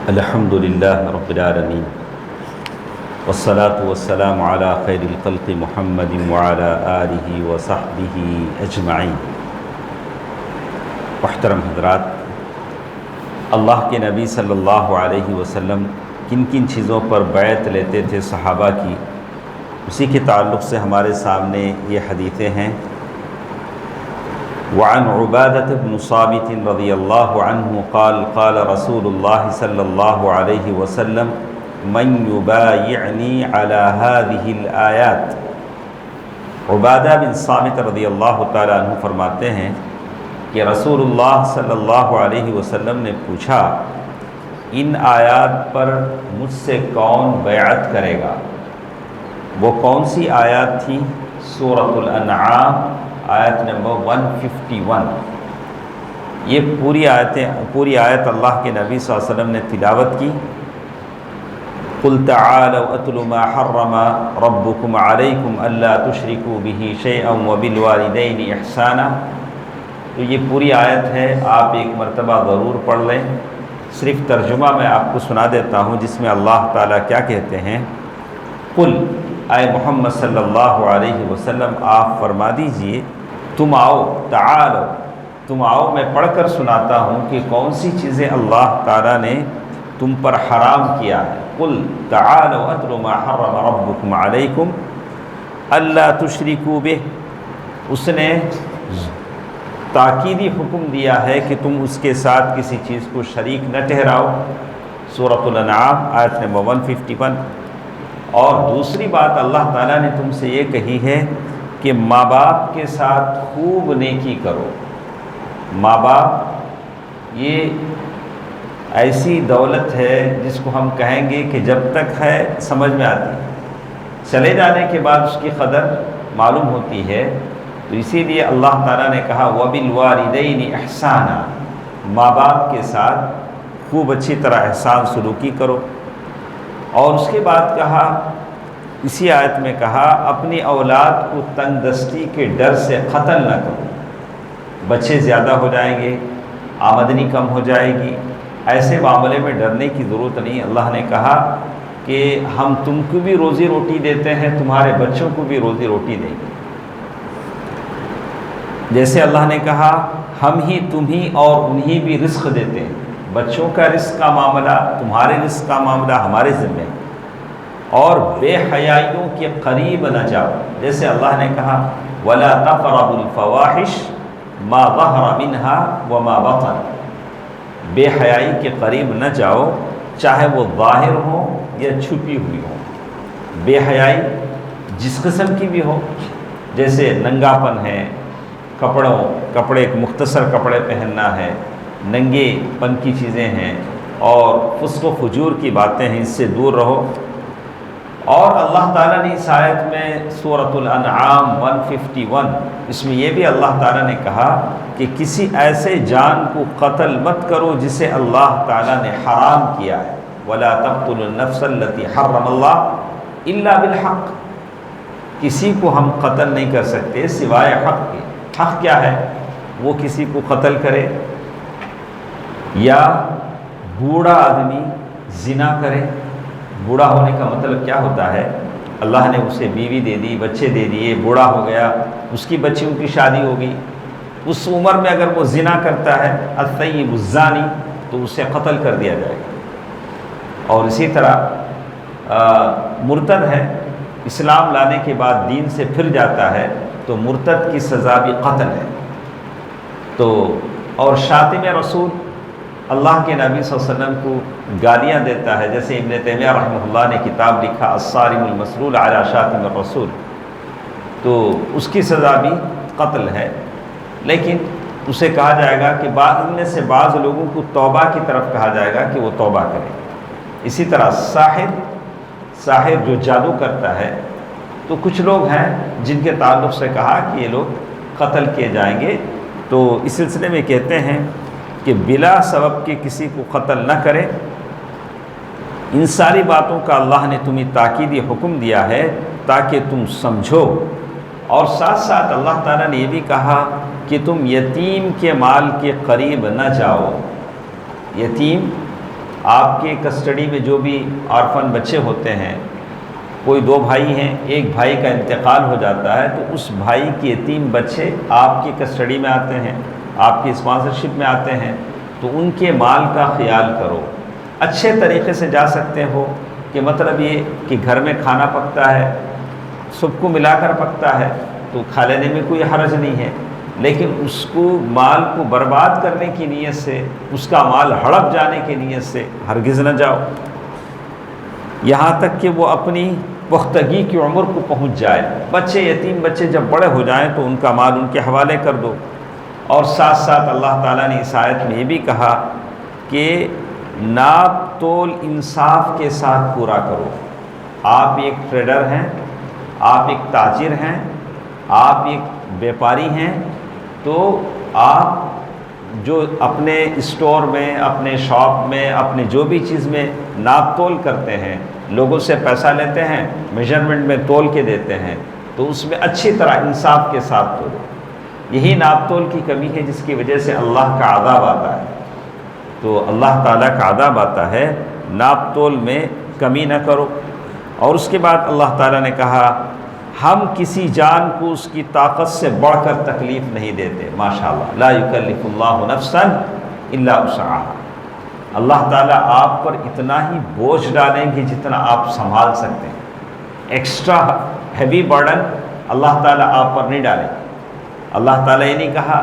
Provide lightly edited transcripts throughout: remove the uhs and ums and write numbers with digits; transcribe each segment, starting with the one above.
الحمد للہ رب العالمین والصلاة والسلام علی خیر الخلق محمد وعلی آلہ وصحبہ اجمعین۔ محترم حضرات، اللہ کے نبی صلی اللہ علیہ وسلم کن کن چیزوں پر بیعت لیتے تھے صحابہ کی، اسی کے تعلق سے ہمارے سامنے یہ حدیثیں ہیں۔ وعن عبادة بن صامت رضی اللہ عنہ قال قال رسول اللہ صلی اللہ علیہ وسلم من یبایعنی علی هذه الآیات۔ عبادہ بن صامت رضی اللہ تعالیٰ عنہ فرماتے ہیں کہ رسول اللہ صلی اللہ علیہ وسلم نے پوچھا، ان آیات پر مجھ سے کون بیعت کرے گا؟ وہ کون سی آیات تھی؟ سورۃ الانعام آیت نمبر 151۔ یہ پوری آیت اللہ کے نبی صلی اللہ علیہ وسلم نے تلاوت کی۔ قل تعالوا اتل ما حرم ربکم علیکم الا تشرکوا بہ شیئا وبالوالدین احسانا۔ تو یہ پوری آیت ہے، آپ ایک مرتبہ ضرور پڑھ لیں۔ صرف ترجمہ میں آپ کو سنا دیتا ہوں، جس میں اللہ تعالیٰ کیا کہتے ہیں۔ قل، اے محمد صلی اللہ علیہ وسلم آپ فرما دیجئے، تم آؤ، تعالو، تم آؤ، میں پڑھ کر سناتا ہوں کہ کون سی چیزیں اللہ تعالیٰ نے تم پر حرام کیا ہے۔ قل تعالو اتل ما حرم ربکم علیکم الا تشرکوا بہ۔ اس نے تاکیدی حکم دیا ہے کہ تم اس کے ساتھ کسی چیز کو شریک نہ ٹھہراؤ، سورۃ الانعام آیت نمبر 151۔ اور دوسری بات اللہ تعالیٰ نے تم سے یہ کہی ہے کہ ماں باپ کے ساتھ خوب نیکی کرو۔ ماں باپ یہ ایسی دولت ہے جس کو ہم کہیں گے کہ جب تک ہے سمجھ میں آتی ہے، چلے جانے کے بعد اس کی قدر معلوم ہوتی ہے۔ تو اسی لیے اللہ تعالیٰ نے کہا وَبِالْوَالِدَيْنِ احسانا، ماں باپ کے ساتھ خوب اچھی طرح احسان سلوکی کرو۔ اور اس کے بعد کہا، اسی آیت میں کہا، اپنی اولاد کو تنگ دستی کے ڈر سے قتل نہ کرو۔ بچے زیادہ ہو جائیں گے، آمدنی کم ہو جائے گی، ایسے معاملے میں ڈرنے کی ضرورت نہیں۔ اللہ نے کہا کہ ہم تم کو بھی روزی روٹی دیتے ہیں، تمہارے بچوں کو بھی روزی روٹی دیں گے۔ جیسے اللہ نے کہا ہم ہی تم ہی اور انہی بھی رزق دیتے ہیں، بچوں کا رزق کا معاملہ، تمہارے رزق کا معاملہ ہمارے ذمہ ہے۔ اور بے حیائیوں کے قریب نہ جاؤ، جیسے اللہ نے کہا وَلَا تَقْرَبُوا الْفَوَاحِشَ مَا ظَهَرَ مِنْهَا وَمَا بَطَنَ۔ بے حیائی کے قریب نہ جاؤ، چاہے وہ ظاہر ہو یا چھپی ہوئی ہو۔ بے حیائی جس قسم کی بھی ہو، جیسے ننگا پن ہے، کپڑے ایک مختصر کپڑے پہننا ہے، ننگے پن کی چیزیں ہیں، اور فسق و فجور کی باتیں ہیں، اس سے دور رہو۔ اور اللہ تعالیٰ نے اس آیت میں سورۃ الانعام 151، اس میں یہ بھی اللہ تعالیٰ نے کہا کہ کسی ایسے جان کو قتل مت کرو جسے اللہ تعالیٰ نے حرام کیا ہے۔ وَلَا تَقْتُلُوا النَّفْسَ الَّتِي حَرَّمَ اللَّهُ إِلَّا بِالْحَقِّ۔ کسی کو ہم قتل نہیں کر سکتے سوائے حق کے۔ حق کیا ہے؟ وہ کسی کو قتل کرے، یا بوڑھا آدمی زنا کرے۔ بوڑھا ہونے کا مطلب کیا ہوتا ہے؟ اللہ نے اسے بیوی دے دی، بچے دے دیے، بوڑھا ہو گیا، اس کی بچیوں کی شادی ہو گئی، اس عمر میں اگر وہ زنا کرتا ہے الطیب الزانی، تو اسے قتل کر دیا جائے گا۔ اور اسی طرح مرتد ہے، اسلام لانے کے بعد دین سے پھر جاتا ہے، تو مرتد کی سزا بھی قتل ہے۔ تو اور شاتم رسول، اللہ کے نبی صلی اللہ علیہ وسلم کو گالیاں دیتا ہے، جیسے ابن تیمیہ رحمہ اللہ نے کتاب لکھا الصارم المسلول علی شاتم الرسول، تو اس کی سزا بھی قتل ہے۔ لیکن اسے کہا جائے گا کہ بعض میں سے بعض لوگوں کو توبہ کی طرف کہا جائے گا کہ وہ توبہ کرے۔ اسی طرح ساحر جو جادو کرتا ہے، تو کچھ لوگ ہیں جن کے تعلق سے کہا کہ یہ لوگ قتل کیے جائیں گے۔ تو اس سلسلے میں کہتے ہیں کہ بلا سبب کے کسی کو قتل نہ کرے۔ ان ساری باتوں کا اللہ نے تمہیں تاکیدی حکم دیا ہے تاکہ تم سمجھو۔ اور ساتھ ساتھ اللہ تعالیٰ نے یہ بھی کہا کہ تم یتیم کے مال کے قریب نہ جاؤ۔ یتیم آپ کے کسٹڈی میں جو بھی آرفن بچے ہوتے ہیں، کوئی 2 بھائی ہیں، ایک بھائی کا انتقال ہو جاتا ہے تو اس بھائی کے یتیم بچے آپ کی کسٹڈی میں آتے ہیں، آپ کی اسپانسرشپ میں آتے ہیں، تو ان کے مال کا خیال کرو۔ اچھے طریقے سے جا سکتے ہو کہ مطلب یہ کہ گھر میں کھانا پکتا ہے، سب کو ملا کر پکتا ہے تو کھا لینے میں کوئی حرج نہیں ہے، لیکن اس کو مال کو برباد کرنے کی نیت سے، اس کا مال ہڑپ جانے کی نیت سے ہرگز نہ جاؤ، یہاں تک کہ وہ اپنی پختگی کی عمر کو پہنچ جائے۔ بچے، یتیم بچے جب بڑے ہو جائیں تو ان کا مال ان کے حوالے کر دو۔ اور ساتھ ساتھ اللہ تعالیٰ نے اس آیت میں یہ بھی کہا کہ ناپ تول انصاف کے ساتھ پورا کرو۔ آپ ایک ٹریڈر ہیں، آپ ایک تاجر ہیں، آپ ایک بیپاری ہیں، تو آپ جو اپنے اسٹور میں، اپنے شاپ میں، اپنے جو بھی چیز میں ناپ تول کرتے ہیں، لوگوں سے پیسہ لیتے ہیں، میجرمنٹ میں تول کے دیتے ہیں، تو اس میں اچھی طرح انصاف کے ساتھ تولو۔ یہی ناپ تول کی کمی ہے جس کی وجہ سے اللہ کا عذاب آتا ہے۔ تو اللہ تعالیٰ کا عذاب آتا ہے، ناپ تول میں کمی نہ کرو۔ اور اس کے بعد اللہ تعالیٰ نے کہا ہم کسی جان کو اس کی طاقت سے بڑھ کر تکلیف نہیں دیتے۔ ماشاءاللہ، لا یکلف اللہ نفسا الا وسعها۔ اللہ تعالیٰ آپ پر اتنا ہی بوجھ ڈالیں گے جتنا آپ سنبھال سکتے ہیں۔ ایکسٹرا ہیوی برڈن اللہ تعالیٰ آپ پر نہیں ڈالیں گے۔ اللہ تعالیٰ یہ نہیں کہا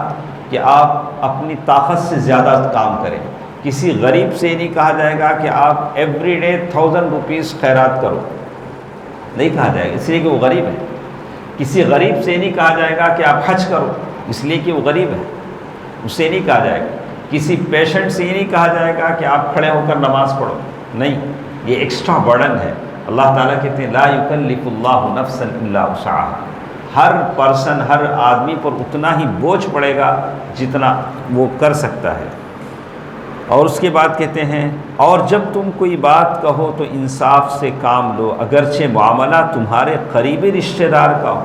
کہ آپ اپنی طاقت سے زیادہ کام کریں۔ کسی غریب سے یہ نہیں کہا جائے گا کہ آپ ایوری ڈے 1000 روپیز خیرات کرو، نہیں کہا جائے گا اس لیے کہ وہ غریب ہے۔ کسی غریب سے یہ نہیں کہا جائے گا کہ آپ حج کرو، اس لیے کہ وہ غریب ہے، اس سے نہیں کہا جائے گا۔ کسی پیشنٹ سے یہ نہیں کہا جائے گا کہ آپ کھڑے ہو کر نماز پڑھو، نہیں، یہ ایکسٹرا برڈن ہے۔ اللہ تعالیٰ کہتے ہیں لا یکلف اللہ نفسا الا وسعها۔ ہر پرسن، ہر آدمی پر اتنا ہی بوجھ پڑے گا جتنا وہ کر سکتا ہے۔ اور اس کے بعد کہتے ہیں اور جب تم کوئی بات کہو تو انصاف سے کام لو، اگرچہ معاملہ تمہارے قریبی رشتہ دار کا ہو۔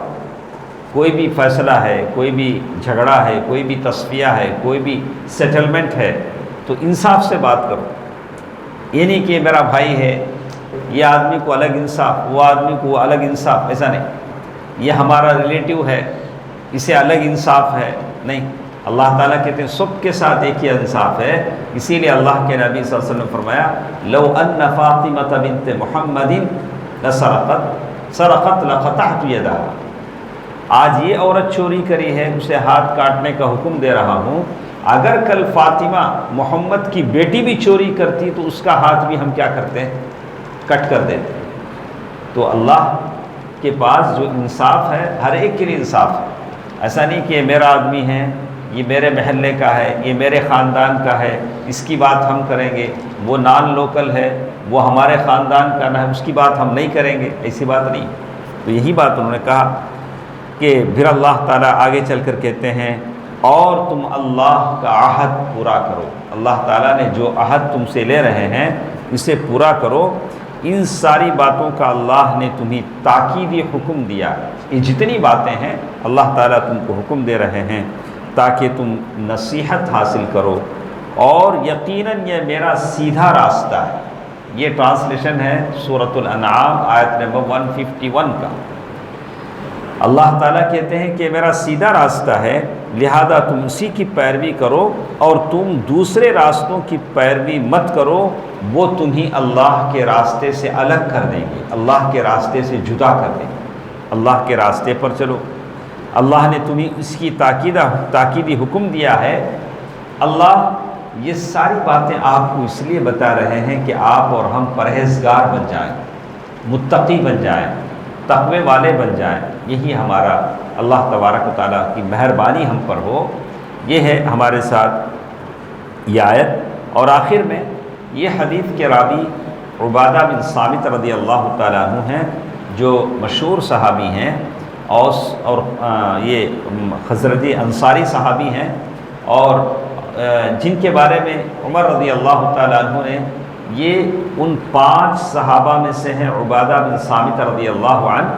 کوئی بھی فیصلہ ہے، کوئی بھی جھگڑا ہے، کوئی بھی تصفیہ ہے، کوئی بھی سیٹلمنٹ ہے، تو انصاف سے بات کرو۔ یہ نہیں کہ میرا بھائی ہے، یہ آدمی کو الگ انصاف، وہ آدمی کو الگ انصاف، ایسا نہیں۔ یہ ہمارا ریلیٹیو ہے، اسے الگ انصاف ہے، نہیں۔ اللہ تعالیٰ کہتے ہیں سب کے ساتھ ایک ہی انصاف ہے۔ اسی لیے اللہ کے نبی صلی اللہ علیہ وسلم نے فرمایا لو ان فاطمۃ بنت محمد سرقت لقطعت یدها۔ آج یہ عورت چوری کری ہے، اسے ہاتھ کاٹنے کا حکم دے رہا ہوں۔ اگر کل فاطمہ محمد کی بیٹی بھی چوری کرتی تو اس کا ہاتھ بھی ہم کیا کرتے ہیں؟ کٹ کر دیتے۔ تو اللہ کے پاس جو انصاف ہے ہر ایک کے لیے انصاف ہے۔ ایسا نہیں کہ یہ میرا آدمی ہے، یہ میرے محلے کا ہے، یہ میرے خاندان کا ہے، اس کی بات ہم کریں گے، وہ نان لوکل ہے، وہ ہمارے خاندان کا نہ ہے، اس کی بات ہم نہیں کریں گے، ایسی بات نہیں۔ تو یہی بات انہوں نے کہا کہ پھر اللہ تعالیٰ آگے چل کر کہتے ہیں اور تم اللہ کا عہد پورا کرو۔ اللہ تعالیٰ نے جو عہد تم سے لے رہے ہیں اسے پورا کرو۔ ان ساری باتوں کا اللہ نے تمہیں تاکیدی حکم دیا۔ یہ جتنی باتیں ہیں اللہ تعالیٰ تم کو حکم دے رہے ہیں تاکہ تم نصیحت حاصل کرو، اور یقیناً یہ میرا سیدھا راستہ ہے۔ یہ ٹرانسلیشن ہے سورۃ الانعام آیت نمبر 151 کا۔ اللہ تعالیٰ کہتے ہیں کہ میرا سیدھا راستہ ہے، لہذا تم اسی کی پیروی کرو اور تم دوسرے راستوں کی پیروی مت کرو، وہ تمہیں اللہ کے راستے سے الگ کر دیں گے، اللہ کے راستے سے جدا کر دیں گے۔ اللہ کے راستے پر چلو۔ اللہ نے تمہیں اس کی تاکیدی حکم دیا ہے۔ اللہ یہ ساری باتیں آپ کو اس لیے بتا رہے ہیں کہ آپ اور ہم پرہیزگار بن جائیں، متقی بن جائیں، تقوی والے بن جائیں۔ یہی ہمارا اللہ تبارک و تعالیٰ کی مہربانی ہم پر ہو۔ یہ ہے ہمارے ساتھ یہ آیت۔ اور آخر میں یہ حدیث کے راوی عبادہ بن صامت رضی اللہ تعالیٰ عنہ ہیں، جو مشہور صحابی ہیں اور یہ خزرجی انصاری صحابی ہیں، اور جن کے بارے میں عمر رضی اللہ تعالیٰ عنہ نے یہ ان 5 صحابہ میں سے ہیں عبادہ بن صامت رضی اللہ عنہ،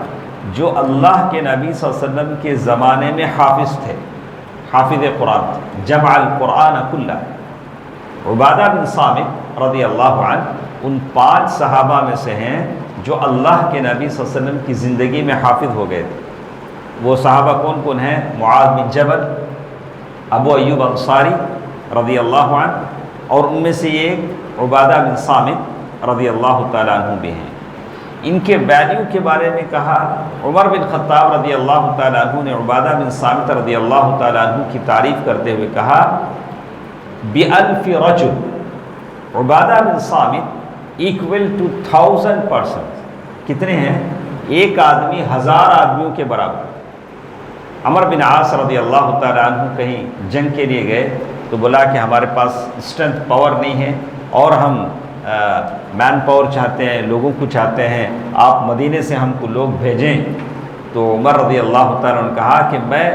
جو اللہ کے نبی صلی اللہ علیہ وسلم کے زمانے میں حافظ تھے، حافظ قرآن تھے، جمع القرآن کلہ۔ عبادہ بن صامت رضی اللہ عنہ ان 5 صحابہ میں سے ہیں جو اللہ کے نبی صلی اللہ علیہ وسلم کی زندگی میں حافظ ہو گئے تھے۔ وہ صحابہ کون کون ہیں؟ معاذ بن جبل، ابو ایوب انصاری رضی اللہ عنہ، اور ان میں سے ایک عبادہ بن صامت رضی اللہ تعالیٰ عنہ بھی ہیں۔ ان کے ویلیو کے بارے میں کہا، عمر بن خطاب رضی اللہ تعالیٰ عنہ نے عبادہ بن صامت رضی اللہ تعالیٰ عنہ کی تعریف کرتے ہوئے کہا بِأَلْفِ رَجُلٍ، عبادہ بن صامت ایکول ٹو 1000 پرسنز، کتنے ہیں؟ ایک آدمی 1000 آدمیوں کے برابر۔ عمر بن عاص رضی اللہ تعالیٰ عنہ کہیں جنگ کے لیے گئے تو بولا کہ ہمارے پاس اسٹرینتھ پاور نہیں ہے اور ہم مین پاور چاہتے ہیں، لوگوں کو چاہتے ہیں، آپ مدینے سے ہم کو لوگ بھیجیں۔ تو عمر رضی اللہ تعالیٰ عنہ نے کہا کہ میں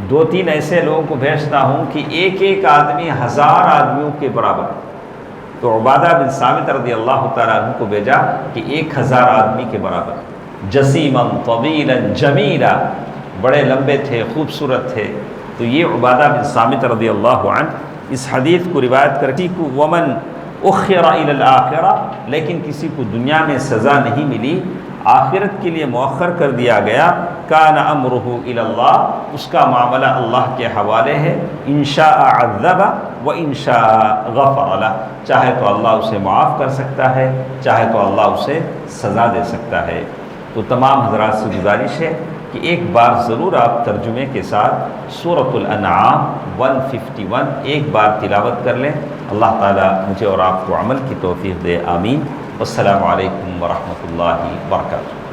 2-3 ایسے لوگوں کو بھیجتا ہوں کہ ایک آدمی 1000 آدمیوں کے برابر۔ تو عبادہ بن صامت رضی اللہ تعالیٰ عنہ کو بھیجا کہ 1000 آدمی کے برابر، جسیما طویلا جمیلا، بڑے لمبے تھے، خوبصورت تھے۔ تو یہ عبادہ بن صامت رضی اللہ عنہ اس حدیث کو روایت کرتی کو ومن اخر الی الاخرہ، لیکن کسی کو دنیا میں سزا نہیں ملی، آخرت کے لیے مؤخر کر دیا گیا، کان امرہ الی اللہ، اس کا معاملہ اللہ کے حوالے ہے، ان شاء عذب و ان شاء غفر لہ، چاہے تو اللہ اسے معاف کر سکتا ہے، چاہے تو اللہ اسے سزا دے سکتا ہے۔ تو تمام حضرات سے گزارش ہے کہ ایک بار ضرور آپ ترجمے کے ساتھ سورۃ الانعام 151 ایک بار تلاوت کر لیں۔ اللہ تعالیٰ مجھے اور آپ کو عمل کی توفیق دے، آمین۔ والسلام علیکم ورحمۃ اللہ وبرکاتہ۔